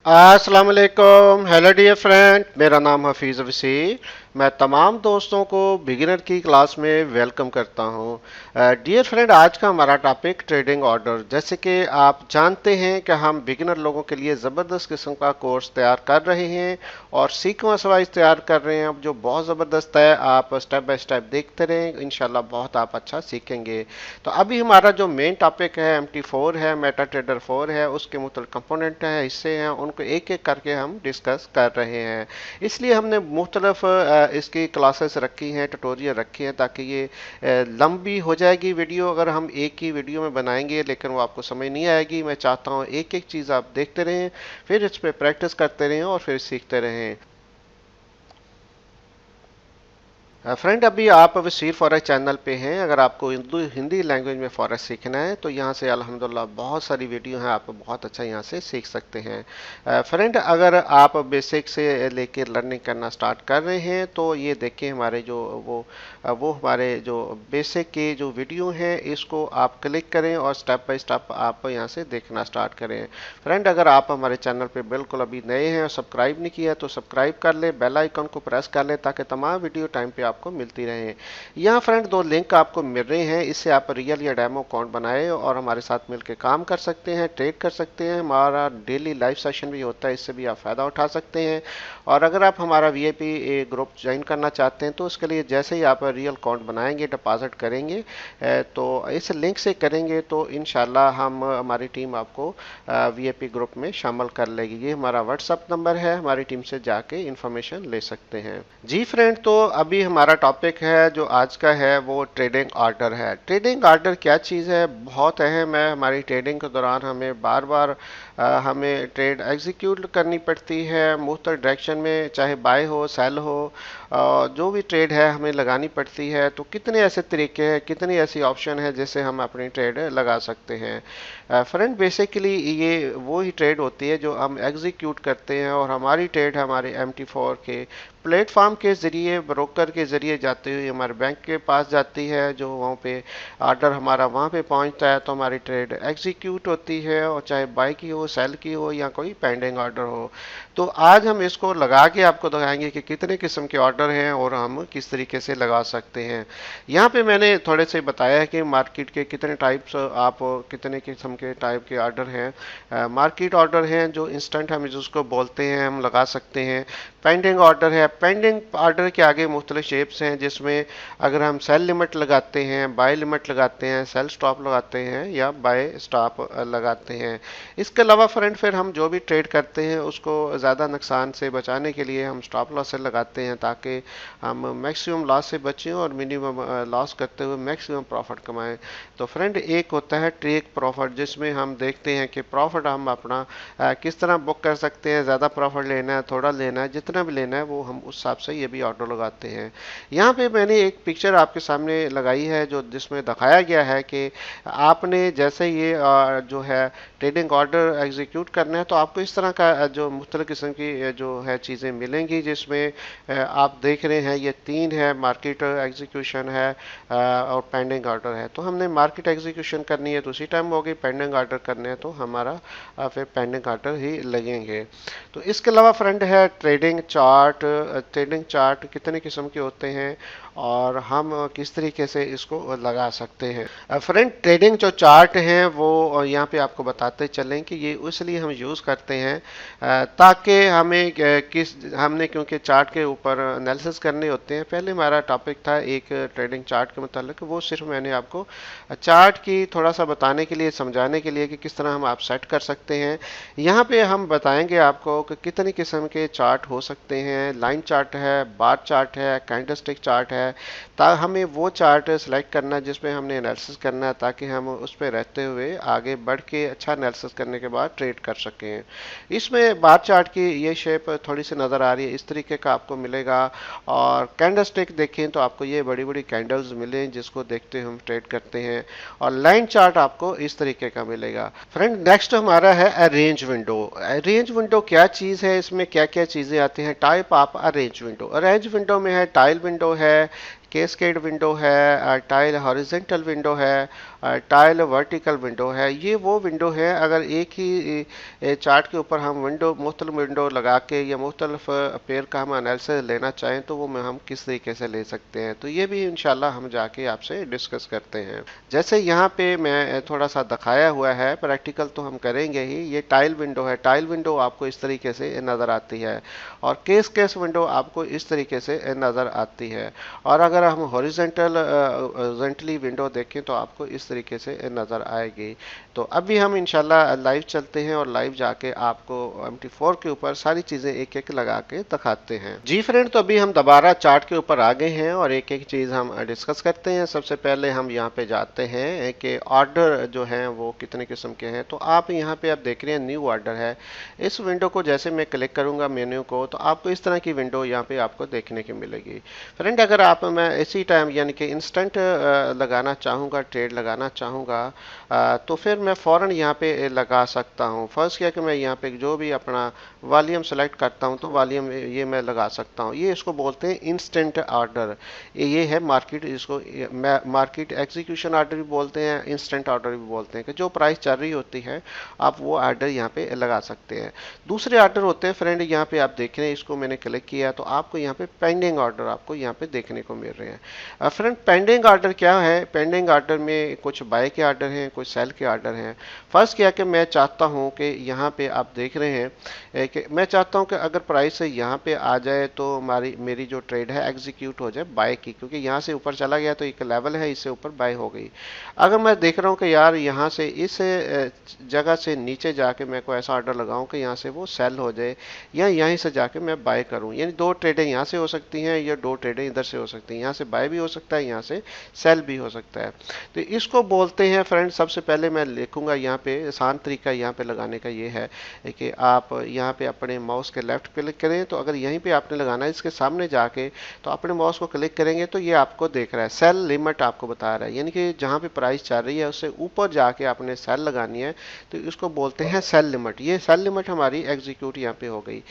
अस्सलाम वालेकुम। Hello dear friend, मेरा नाम हफीज़ वसी। मैं तमाम दोस्तों को बिगिनर की क्लास में वेलकम करता हूं। डियर फ्रेंड, आज का हमारा टॉपिक ट्रेडिंग ऑर्डर। जैसे कि आप जानते हैं कि हम बिगिनर लोगों के लिए ज़बरदस्त किस्म का कोर्स तैयार कर रहे हैं और सीक्वेंस वाइज तैयार कर रहे हैं, जो बहुत ज़बरदस्त है। आप स्टेप बाय स्टेप देखते रहें, इंशाल्लाह बहुत आप अच्छा सीखेंगे। तो अभी हमारा जो मेन टॉपिक है MT4 है, मेटा ट्रेडर 4 है, उसके मुख्तलिफ कंपोनेंट हैं, हिस्से हैं, उनको एक एक करके हम डिस्कस कर रहे हैं। इसलिए हमने मुख्तलिफ इसकी क्लासेस रखी हैं, ट्यूटोरियल रखे हैं, ताकि ये लंबी हो जाएगी वीडियो अगर हम एक ही वीडियो में बनाएंगे, लेकिन वो आपको समझ नहीं आएगी। मैं चाहता हूँ एक एक चीज़ आप देखते रहें, फिर इस पर प्रैक्टिस करते रहें और फिर सीखते रहें। फ्रेंड, अभी आप अभी सीर फॉरेक्स चैनल पे हैं। अगर आपको हिंदी लैंग्वेज में फॉरेक्स सीखना है तो यहाँ से अल्हम्दुलिल्लाह बहुत सारी वीडियो हैं, आप बहुत अच्छा यहाँ से सीख सकते हैं। फ्रेंड, अगर आप बेसिक से लेकर लर्निंग करना स्टार्ट कर रहे हैं तो ये देखिए हमारे जो वो हमारे जो बेसिक के जो वीडियो हैं, इसको आप क्लिक करें और स्टेप बाय स्टेप आप यहाँ से देखना स्टार्ट करें। फ्रेंड, अगर आप हमारे चैनल पे बिल्कुल अभी नए हैं और सब्सक्राइब नहीं किया तो सब्सक्राइब कर ले, बेल आइकन को प्रेस कर ले, ताकि तमाम वीडियो टाइम पे आपको मिलती रहे। यहाँ फ्रेंड दो लिंक आपको मिल रहे हैं, इससे आप रियल या डेमो अकाउंट बनाए और हमारे साथ मिलकर काम कर सकते हैं, ट्रेड कर सकते हैं। हमारा डेली लाइव सेशन भी होता है, इससे भी आप फ़ायदा उठा सकते हैं। और अगर आप हमारा वीआईपी ग्रुप ज्वाइन करना चाहते हैं तो उसके लिए जैसे ही आप रियल अकाउंट बनाएंगे, डिपॉजिट करेंगे, तो इस लिंक से करेंगे तो इंशाल्लाह हम हमारी टीम आपको वीआईपी ग्रुप में शामिल कर लेगी। ये हमारा व्हाट्सअप नंबर है, हमारी टीम से जाके इंफॉर्मेशन ले सकते हैं। जी फ्रेंड, तो अभी हमारा टॉपिक है जो आज का है वो ट्रेडिंग ऑर्डर है। ट्रेडिंग ऑर्डर क्या चीज़ है, बहुत अहम है। हमारी ट्रेडिंग के दौरान हमें बार बार हमें ट्रेड एग्जीक्यूट करनी पड़ती है मुख्तलिफ डायरेक्शन में, चाहे बाय हो सेल हो, जो भी ट्रेड है हमें लगानी पड़ती है। तो कितने ऐसे तरीके हैं, कितनी ऐसी ऑप्शन है जिससे हम अपनी ट्रेड लगा सकते हैं। फ्रेंड, बेसिकली ये वो ही ट्रेड होती है जो हम एग्जीक्यूट करते हैं और हमारी ट्रेड हमारे MT4 के प्लेटफॉर्म के ज़रिए, ब्रोकर के ज़रिए जाते हुए हमारे बैंक के पास जाती है। जो वहाँ पे ऑर्डर हमारा वहाँ पे पहुँचता है तो हमारी ट्रेड एग्जीक्यूट होती है, और चाहे बाय की हो, सेल की हो या कोई पेंडिंग ऑर्डर हो। तो आज हम इसको लगा के आपको दिखाएंगे कि कितने किस्म के ऑर्डर हैं और हम किस तरीके से लगा सकते हैं। यहाँ पे मैंने थोड़े से बताया है कि मार्केट के कितने टाइप्स, आप कितने किस्म के टाइप के ऑर्डर हैं। मार्केट ऑर्डर हैं जो इंस्टेंट हम जिसको बोलते हैं, हम लगा सकते हैं। पेंडिंग ऑर्डर है, पेंडिंग ऑर्डर के आगे मुख्तलिफ शेप्स हैं, जिसमें अगर हम सेल लिमिट लगाते हैं, बाय लिमिट लगाते हैं, सेल स्टॉप लगाते हैं या बाय स्टॉप लगाते हैं। इसके अलावा फ्रेंड फिर हम जो भी ट्रेड करते हैं उसको ज़्यादा नुकसान से बचाने के लिए हम स्टॉप लॉस से लगाते हैं, ताकि हम मैक्सिमम लॉस से बचें और मिनिमम लॉस करते हुए मैक्सिमम प्रॉफिट कमाएं। तो फ्रेंड, एक होता है ट्रेक प्रॉफिट, जिसमें हम देखते हैं कि प्रॉफिट हम अपना किस तरह बुक कर सकते हैं। ज़्यादा प्रॉफिट लेना है, थोड़ा लेना है, जितना भी लेना है वो हम उस हिसाब से ये भी ऑर्डर लगाते हैं। यहाँ पे मैंने एक पिक्चर आपके सामने लगाई है जो जिसमें दिखाया गया है कि आपने जैसे ये जो है ट्रेडिंग ऑर्डर एग्जीक्यूट करना है तो आपको इस तरह का जो मुख्तलिफ किस्म की जो है चीज़ें मिलेंगी, जिसमें आप देख रहे हैं ये तीन है, मार्केट एग्जीक्यूशन है और पेंडिंग ऑर्डर है। तो हमने मार्केट एग्जीक्यूशन करनी है तो उसी टाइम होगी, पेंडिंग ऑर्डर करने हैं तो हमारा फिर पेंडिंग ऑर्डर ही लगेंगे। तो इसके अलावा फ्रेंड है ट्रेडिंग चार्ट। ट्रेडिंग चार्ट कितने किस्म के होते हैं और हम किस तरीके से इसको लगा सकते हैं। फ्रेंड, ट्रेडिंग जो चार्ट हैं वो यहाँ पे आपको बताते चलें कि ये इसलिए हम यूज़ करते हैं ताकि हमें हमने क्योंकि चार्ट के ऊपर एनालिसिस करने होते हैं। पहले हमारा टॉपिक था एक ट्रेडिंग चार्ट के मतलब, वो सिर्फ मैंने आपको चार्ट की थोड़ा सा बताने के लिए, समझाने के लिए कि किस तरह हम आप सेट कर सकते हैं। यहाँ पे हम बताएंगे आपको कि कितनी किस्म के चार्ट हो सकते हैं। लाइन चार्ट है, बार चार्ट है, कैंडलस्टिक चार्ट है। हमें वो चार्ट सेलेक्ट करना है जिसपे हमने एनालिसिस करना है, ताकि हम उस पर रहते हुए आगे बढ़ के अच्छा एनालिसिस करने के बाद ट्रेड कर सकें। इसमें बार चार्ट की ये शेप थोड़ी सी नज़र आ रही है, इस तरीके का आपको मिलेगा। और कैंडलस्टिक देखें तो आपको ये बड़ी बड़ी कैंडल्स मिले जिसको देखते हम ट्रेड करते हैं। और लाइन चार्ट आपको इस तरीके का मिलेगा। फ्रेंड, नेक्स्ट हमारा है अरेंज विंडो। अरेंज विंडो क्या चीज़ है, इसमें क्या क्या चीज़ें आती हैं। Type of arrange window, arrange window में है टाइल विंडो है, कैस्केड विंडो है, टाइल हॉरिजेंटल विंडो है, टाइल वर्टिकल विंडो है। ये वो विंडो है, अगर एक ही चार्ट के ऊपर हम मुख्तलिफ विंडो लगा के या मुख्तलिफ पेयर का हम एनालिसिस लेना चाहें तो वो हम किस तरीके से ले सकते हैं, तो ये भी इंशाल्लाह हम जाके आपसे डिस्कस करते हैं। जैसे यहाँ पे मैं थोड़ा सा दिखाया हुआ है, प्रैक्टिकल तो हम करेंगे ही। ये टाइल विंडो है, टाइल विंडो आपको इस तरीके से नज़र आती है और केस विंडो आपको इस तरीके से नज़र आती है। और अगर हम हॉरिजेंटली विंडो देखें तो आपको इस तरीके से नज़र आएगी। तो अभी हम इंशाल्लाह लाइव चलते हैं और लाइव जाके आपको MT4 के ऊपर सारी चीज़ें एक एक लगा के दिखाते हैं। जी फ्रेंड, तो अभी हम दोबारा चार्ट के ऊपर आ गए हैं और एक एक चीज़ हम डिस्कस करते हैं। सबसे पहले हम यहाँ पे जाते हैं कि ऑर्डर जो है वो कितने किस्म के हैं। तो आप यहाँ पे आप देख रहे हैं न्यू ऑर्डर है। इस विंडो को जैसे मैं क्लिक करूँगा मेन्यू को, तो आपको इस तरह की विंडो यहाँ पे आपको देखने की मिलेगी। फ्रेंड, अगर आप मैं इसी टाइम यानी कि इंस्टेंट लगाना चाहूँगा, ट्रेड लगाना चाहूँगा, तो फिर मैं फ़ौरन यहाँ पे लगा सकता हूँ। फर्स्ट क्या कि मैं यहाँ पे जो भी अपना वॉल्यूम सेलेक्ट करता हूँ तो वॉल्यूम ये मैं लगा सकता हूँ। ये इसको बोलते हैं इंस्टेंट ऑर्डर। ये है मार्केट, इसको मार्केट एग्जीक्यूशन ऑर्डर भी बोलते हैं, इंस्टेंट ऑर्डर भी बोलते हैं कि जो प्राइस चल रही होती है आप वो ऑर्डर यहाँ पे लगा सकते हैं। दूसरे ऑर्डर होते हैं फ्रेंड, यहाँ पे आप देख रहे हैं, इसको मैंने क्लिक किया तो आपको यहाँ पे पेंडिंग ऑर्डर आपको यहाँ पे देखने को मिल रहे हैं। फ्रेंड, पेंडिंग ऑर्डर क्या है? पेंडिंग ऑर्डर में कुछ बाय के ऑर्डर हैं, कुछ सेल के ऑर्डर हैं। फर्स्ट क्या कि मैं चाहता हूँ कि यहाँ पे आप देख रहे हैं कि मैं चाहता हूँ कि अगर प्राइस यहाँ पे आ जाए तो मेरी जो ट्रेड है एग्जीक्यूट हो जाए बाय की, क्योंकि यहाँ से ऊपर चला गया तो एक लेवल है, इससे ऊपर बाय हो गई। अगर मैं देख रहा हूँ कि यार यहाँ से इस जगह से नीचे जाके मैं कोई ऐसा ऑर्डर लगाऊं कि यहाँ से वो सेल हो जाए या यहीं से जाके मैं बाय करूं, यानी दो ट्रेडें यहाँ से हो सकती हैं या दो ट्रेडें इधर से हो सकती हैं, यहाँ से बाय भी हो सकता है, यहाँ से सेल भी हो सकता है। तो इसको बोलते हैं फ्रेंड, सबसे पहले मैं लिखूंगा यहाँ पे आसान तरीका यहाँ पे लगाने का ये है कि आप यहाँ पे अपने माउस के लेफ्ट क्लिक करें। तो अगर यहीं पे आपने लगाना है इसके सामने जाके, तो अपने माउस को क्लिक करेंगे तो ये आपको देख रहा है सेल लिमिट आपको बता रहा है, यानी कि जहाँ पे प्राइस चल रही है उससे ऊपर जाके आपने सेल लगानी है, तो इसको बोलते हैं सेल लिमिट। ये सेल लिमिट हमारी एग्जीक्यूट यहाँ पे हो गई।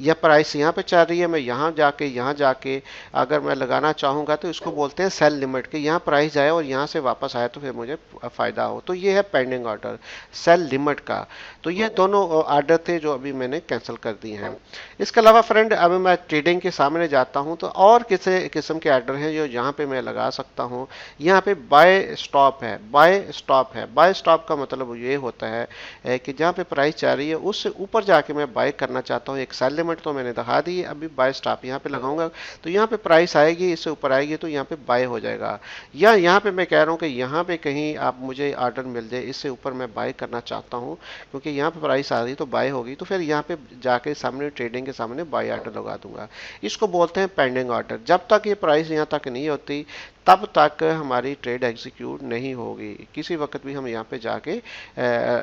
यह प्राइस यहाँ पे चल रही है, मैं यहाँ जाके अगर मैं लगाना चाहूँगा तो इसको बोलते हैं सेल लिमिट, कि यहाँ प्राइस जाए और यहाँ से वापस आए तो फिर मुझे फ़ायदा हो। तो ये है पेंडिंग ऑर्डर सेल लिमिट का। तो ये दोनों ऑर्डर थे जो अभी मैंने कैंसिल कर दिए हैं। इसके अलावा फ्रेंड, अब मैं ट्रेडिंग के सामने जाता हूँ तो और किसी किस्म के ऑर्डर हैं जो यहाँ पे मैं लगा सकता हूँ। यहाँ पे बाय स्टॉप है, बाय स्टॉप है। बाय स्टॉप का मतलब ये होता है कि जहाँ पे प्राइस चल रही है उससे ऊपर जाके मैं बाय करना चाहता हूँ। एक सेल लिमिट तो मैंने दिखा दी, अभी बाय स्टॉप यहाँ पे लगाऊंगा तो यहाँ पे प्राइस आएगी, इससे ऊपर आएगी तो यहाँ पे बाय हो जाएगा। या यहाँ पे मैं कह रहा हूँ कि यहाँ पे कहीं आप मुझे ऑर्डर मिल जाए, इससे ऊपर मैं बाय करना चाहता हूँ क्योंकि यहाँ पे प्राइस आ रही तो बाय होगी, तो फिर यहाँ पे जाके सामने ट्रेडिंग के सामने बाय ऑर्डर लगा दूंगा। इसको बोलते हैं पेंडिंग ऑर्डर। जब तक ये प्राइस यहाँ तक नहीं होती तब तक हमारी ट्रेड एग्जीक्यूट नहीं होगी। किसी वक्त भी हम यहाँ पे जाके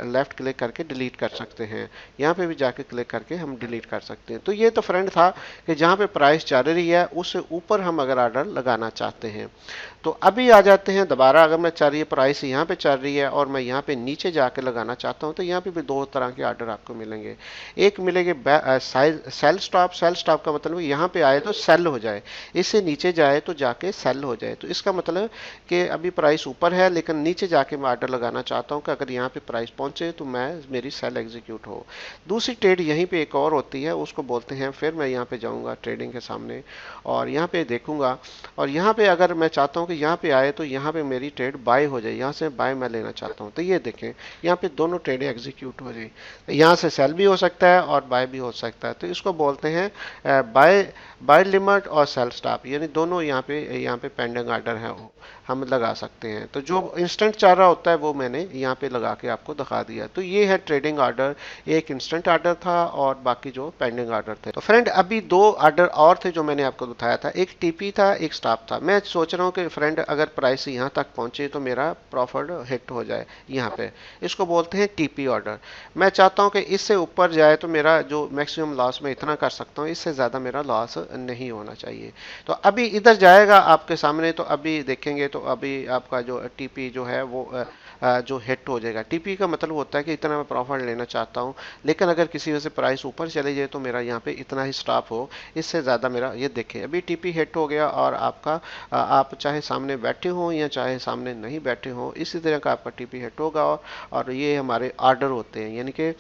लेफ्ट क्लिक करके डिलीट कर सकते हैं, यहाँ पे भी जाके क्लिक करके हम डिलीट कर सकते हैं। तो ये तो फ्रेंड था कि जहाँ पे प्राइस चल रही है उससे ऊपर हम अगर ऑर्डर लगाना चाहते हैं। तो अभी आ जाते हैं दोबारा, अगर मैं चल रही है प्राइस यहाँ पे चल रही है और मैं यहाँ पे नीचे जाके लगाना चाहता हूँ तो यहाँ पे भी दो तरह के ऑर्डर आपको मिलेंगे। एक मिलेंगे सेल स्टॉप। सेल स्टॉप का मतलब यहाँ पे आए तो सेल हो जाए, इससे नीचे जाए तो जाके सेल हो जाए। तो इसका मतलब कि अभी प्राइस ऊपर है लेकिन नीचे जाके मैं ऑर्डर लगाना चाहता हूँ कि अगर यहाँ पे प्राइस पहुंचे तो मेरी सेल एग्जीक्यूट हो। दूसरी ट्रेड यहीं पे एक और होती है, उसको बोलते हैं, फिर मैं यहाँ पे जाऊँगा ट्रेडिंग के सामने और यहाँ पे देखूंगा और यहाँ पे अगर मैं चाहता हूँ कि यहाँ पे आए तो यहाँ पे मेरी ट्रेड बाय हो जाए, यहाँ से बाय मैं लेना चाहता हूँ। तो ये देखें यहाँ पे दोनों ट्रेडें एग्जीक्यूट हो जाए, यहाँ से सेल भी हो सकता है और बाय भी हो सकता है। तो इसको बोलते हैं बाय लिमिट और सेल स्टॉप, यानी दोनों यहाँ पे पेंडिंग ऑर्डर है हम लगा सकते हैं। तो जो इंस्टेंट चल रहा होता है वो मैंने यहाँ पे लगा के आपको दिखा दिया। तो ये है ट्रेडिंग ऑर्डर, एक इंस्टेंट ऑर्डर था और बाकी जो पेंडिंग ऑर्डर थे। तो फ्रेंड, अभी दो ऑर्डर और थे जो मैंने आपको बताया था, एक टीपी था, एक स्टॉप था। मैं सोच रहा हूँ कि फ्रेंड अगर प्राइस यहाँ तक पहुंचे तो मेरा प्रॉफिट हिट हो जाए यहाँ पे, इसको बोलते हैं टीपी ऑर्डर। मैं चाहता हूँ कि इससे ऊपर जाए तो मेरा जो मैक्सिमम लॉस मैं इतना कर सकता हूँ, इससे ज़्यादा मेरा लॉस नहीं होना चाहिए। तो अभी इधर जाएगा आपके सामने, तो अभी देखेंगे तो अभी आपका जो टीपी जो है वो जो हिट हो जाएगा। टीपी का मतलब होता है कि इतना मैं प्रॉफिट लेना चाहता हूँ, लेकिन अगर किसी वजह से प्राइस ऊपर चले जाए तो मेरा यहाँ पे इतना ही स्टॉप हो, इससे ज़्यादा मेरा ये देखें अभी टीपी हिट हो गया और आपका आप चाहे सामने बैठे हो या चाहे सामने नहीं बैठे हो, इसी तरह का आपका टीपी हिट होगा। और ये हमारे आर्डर होते हैं, यानी कि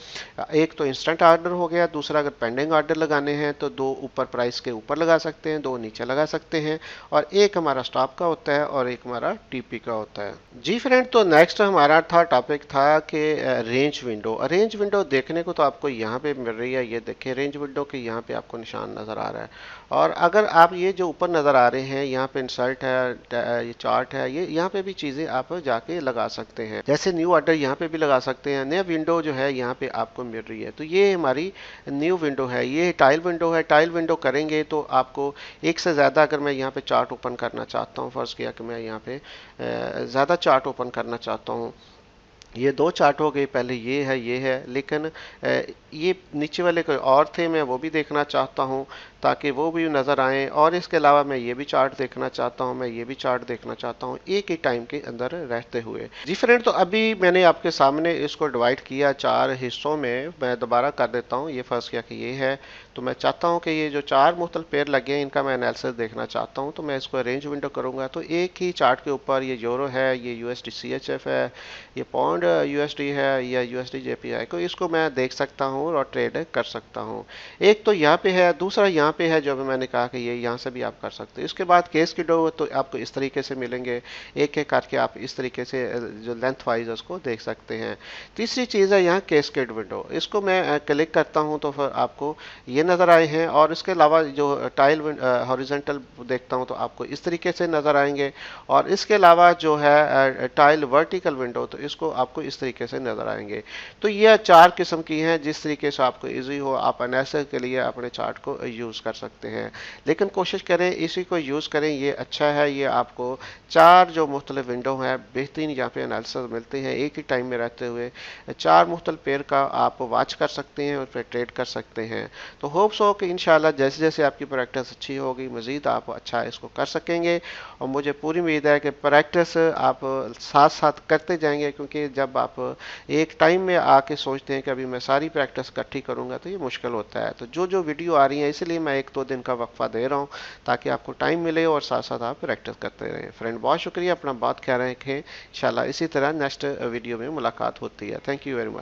एक तो इंस्टेंट आर्डर हो गया, दूसरा अगर पेंडिंग आर्डर लगाने हैं तो दो ऊपर प्राइस के ऊपर लगा सकते हैं, दो नीचे लगा सकते हैं, और एक हमारा स्टॉप का होता है और एक हमारा टीपी का होता है। जी फ्रेंड, तो नेक्स्ट हमारा था टॉपिक था कि रेंज विंडो। रेंज विंडो देखने को तो आपको यहाँ पे मिल रही है, ये देखिए रेंज विंडो के यहाँ पे आपको निशान नज़र आ रहा है। और अगर आप ये जो ऊपर नज़र आ रहे हैं यहाँ पे इंसर्ट है, ये चार्ट है, ये यहाँ पे भी चीज़ें आप जाके लगा सकते हैं, जैसे न्यू ऑर्डर यहाँ पे भी लगा सकते हैं। नया विंडो जो है यहाँ पे आपको मिल रही है, तो ये हमारी न्यू विंडो है। ये टाइल विंडो है, टाइल विंडो करेंगे तो आपको एक से ज़्यादा, अगर मैं यहाँ पे चार्ट ओपन करना चाहता हूँ, फर्ज किया कि मैं यहाँ पे ज़्यादा चार्ट ओपन करना चाहता हूँ, ये दो चार्ट हो गए, पहले ये है, लेकिन ये नीचे वाले कोई और थे, मैं वो भी देखना चाहता हूँ ताकि वो भी नज़र आए। और इसके अलावा मैं ये भी चार्ट देखना चाहता हूँ, मैं ये भी चार्ट देखना चाहता हूँ, एक ही टाइम के अंदर रहते हुए। जी फ्रेंड, तो अभी मैंने आपके सामने इसको डिवाइड किया चार हिस्सों में, मैं दोबारा कर देता हूँ। ये फर्स्ट किया कि ये है, तो मैं चाहता हूँ कि ये जो चार मुख्तलिफ पेयर लगे हैं इनका मैं एनालिसिस देखना चाहता हूँ, तो मैं इसको अरेंज विंडो करूँगा। तो एक ही चार्ट के ऊपर ये यूरो है, ये यूएसडी सीएचएफ है, ये पौंड यूएसडी है, या यूएसडी जेपीआई को, इसको मैं देख सकता हूँ और ट्रेड कर सकता हूँ। एक तो यहाँ पे है, दूसरा यहाँ पे है जो भी मैंने कहा कि ये यहाँ से भी आप कर सकते हैं। इसके बाद केस की डो तो आपको इस तरीके से मिलेंगे, एक एक करके आप इस तरीके से जो लेंथ वाइज उसको देख सकते हैं। तीसरी चीज़ है यहाँ कैस्केड विंडो, इसको मैं क्लिक करता हूँ तो फिर आपको ये नज़र आए हैं। और इसके अलावा जो टाइल हॉरिजॉन्टल देखता हूँ तो आपको इस तरीके से नज़र आएंगे। और इसके अलावा जो है टाइल वर्टिकल विंडो, तो इसको आपको इस तरीके से नज़र आएंगे। तो ये चार किस्म की हैं, जिस तरीके से आपको इजी हो आप एनालिसिस के लिए अपने चार्ट को यूज़ कर सकते हैं। लेकिन कोशिश करें इसी को यूज़ करें, ये अच्छा है। ये आपको चार जो मुख्तलिफ विंडो हैं बेहतरीन यहाँ पे एनालिसिस मिलते हैं, एक ही टाइम में रहते हुए चार मुख्तलिफ पेयर का आप वॉच कर सकते हैं और फिर ट्रेड कर सकते हैं। तो होप्स हो कि इंशाल्लाह जैसे जैसे आपकी प्रैक्टिस अच्छी होगी मज़ीद आप अच्छा इसको कर सकेंगे। और मुझे पूरी उम्मीद है कि प्रैक्टिस आप साथ साथ करते जाएंगे, क्योंकि जब आप एक टाइम में आके सोचते हैं कि अभी मैं सारी प्रैक्टिस इकट्ठी करूंगा तो ये मुश्किल होता है। तो जो जो वीडियो आ रही है इसलिए मैं एक दो दिन का वक्फा दे रहा हूँ ताकि आपको टाइम मिले और साथ साथ आप प्रैक्टिस करते रहें। फ्रेंड बहुत शुक्रिया, अपना बात ख्याल रखें। इंशाल्लाह इसी तरह नेक्स्ट वीडियो में मुलाकात होती है। Thank you very much.